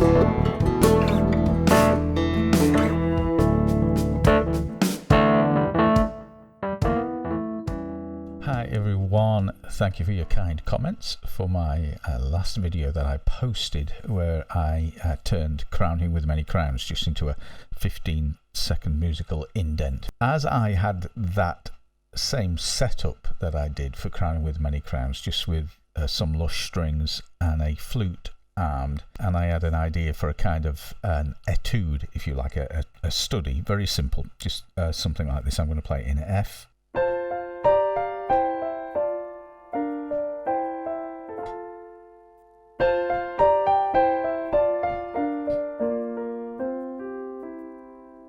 Hi everyone, thank you for your kind comments for my last video that I posted where I turned Crowning with Many Crowns just into a 15-second musical indent. As I had that same setup that I did for Crowning with Many Crowns, just with some lush strings and a flute armed, and I had an idea for a kind of an etude, if you like, a study, very simple, just something like this. I'm going to play in F.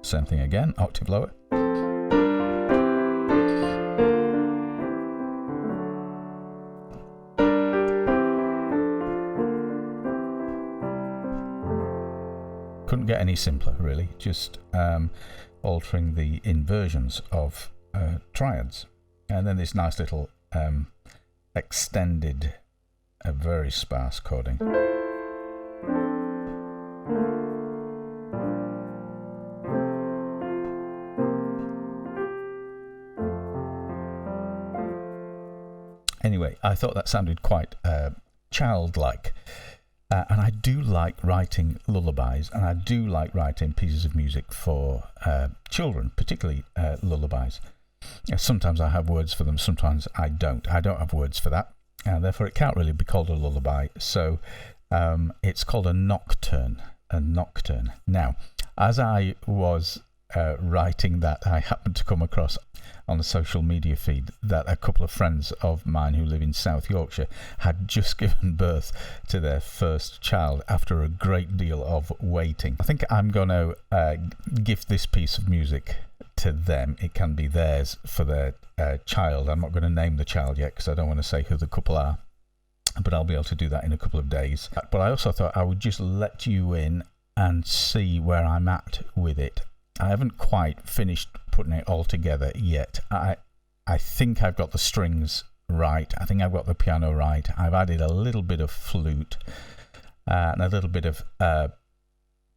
Same thing again, octave lower. Couldn't get any simpler, really, just altering the inversions of triads. And then this nice little extended, a very sparse chording. Anyway, I thought that sounded quite childlike, and I do like writing lullabies, and I do like writing pieces of music for children, particularly lullabies. Sometimes I have words for them, sometimes I don't. I don't have words for that, and therefore it can't really be called a lullaby, so it's called a nocturne. A nocturne. Now, as I was writing that, I happened to come across on the social media feed that a couple of friends of mine who live in South Yorkshire had just given birth to their first child after a great deal of waiting. I think I'm going to gift this piece of music to them. It can be theirs for their child. I'm not going to name the child yet because I don't want to say who the couple are, but I'll be able to do that in a couple of days. But I also thought I would just let you in and see where I'm at with it. I haven't quite finished putting it all together yet. I think I've got the strings right. I think I've got the piano right. I've added a little bit of flute and a little bit of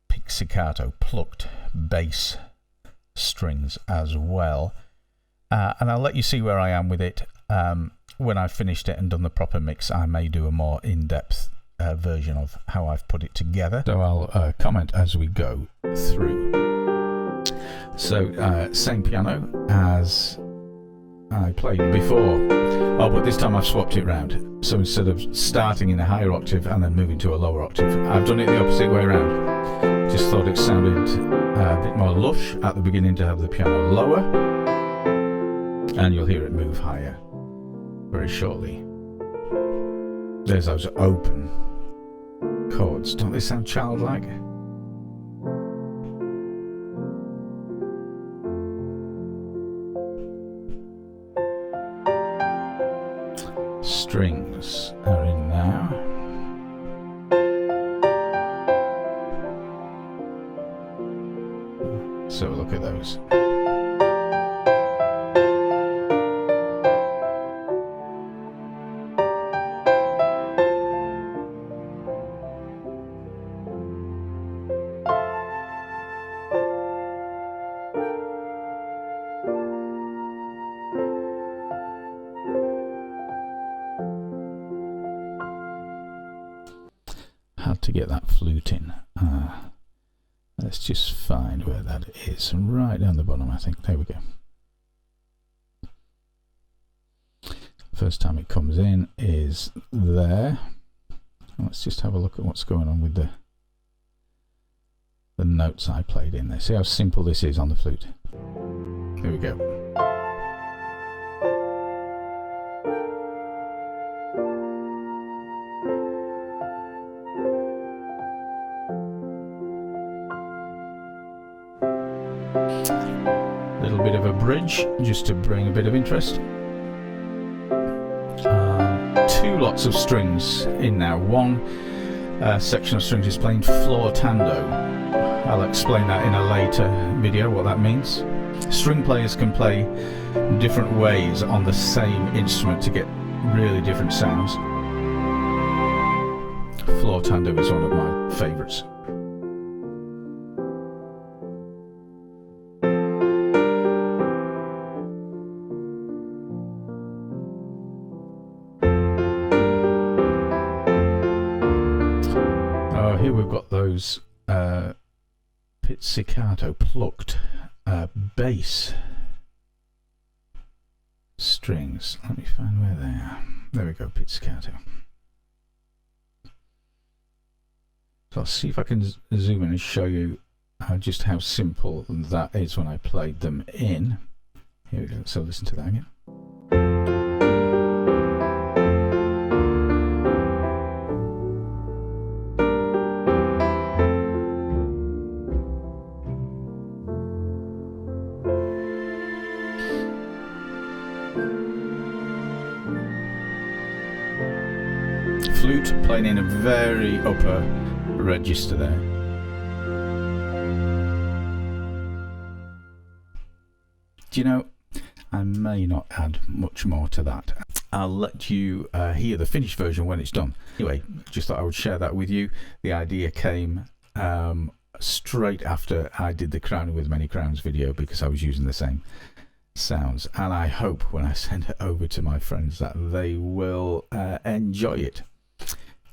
pizzicato, plucked bass strings as well. And I'll let you see where I am with it. When I've finished it and done the proper mix, I may do a more in-depth version of how I've put it together. So I'll comment as we go through. So, same piano as I played before. Oh, but this time I've swapped it round. So instead of starting in a higher octave and then moving to a lower octave, I've done it the opposite way around. Just thought it sounded a bit more lush at the beginning to have the piano lower. And you'll hear it move higher very shortly. There's those open chords. Don't they sound childlike? Strings are in now. So look at those. Had to get that flute in. Let's just find where that is. Right down the bottom, I think. There we go. First time it comes in is there. Let's just have a look at what's going on with the notes I played in there. See how simple this is on the flute. Here we go. Little bit of a bridge just to bring a bit of interest. Two lots of strings in now. One section of strings is playing flautando. I'll explain that in a later video what that means. String players can play different ways on the same instrument to get really different sounds. Flautando is one of my favourites. here we've got those pizzicato plucked bass strings. Let me find where they are. There we go, pizzicato. So I'll see if I can zoom in and show you just how simple that is when I played them in. Here we go, so listen to that again. Flute playing in a very upper register there. Do you know, I may not add much more to that. I'll let you hear the finished version when it's done. Anyway, just thought I would share that with you. The idea came straight after I did the Crowning with Many Crowns video, because I was using the same sounds, and I hope when I send it over to my friends that they will enjoy it.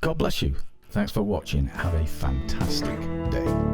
God bless you. Thanks for watching. Have a fantastic day.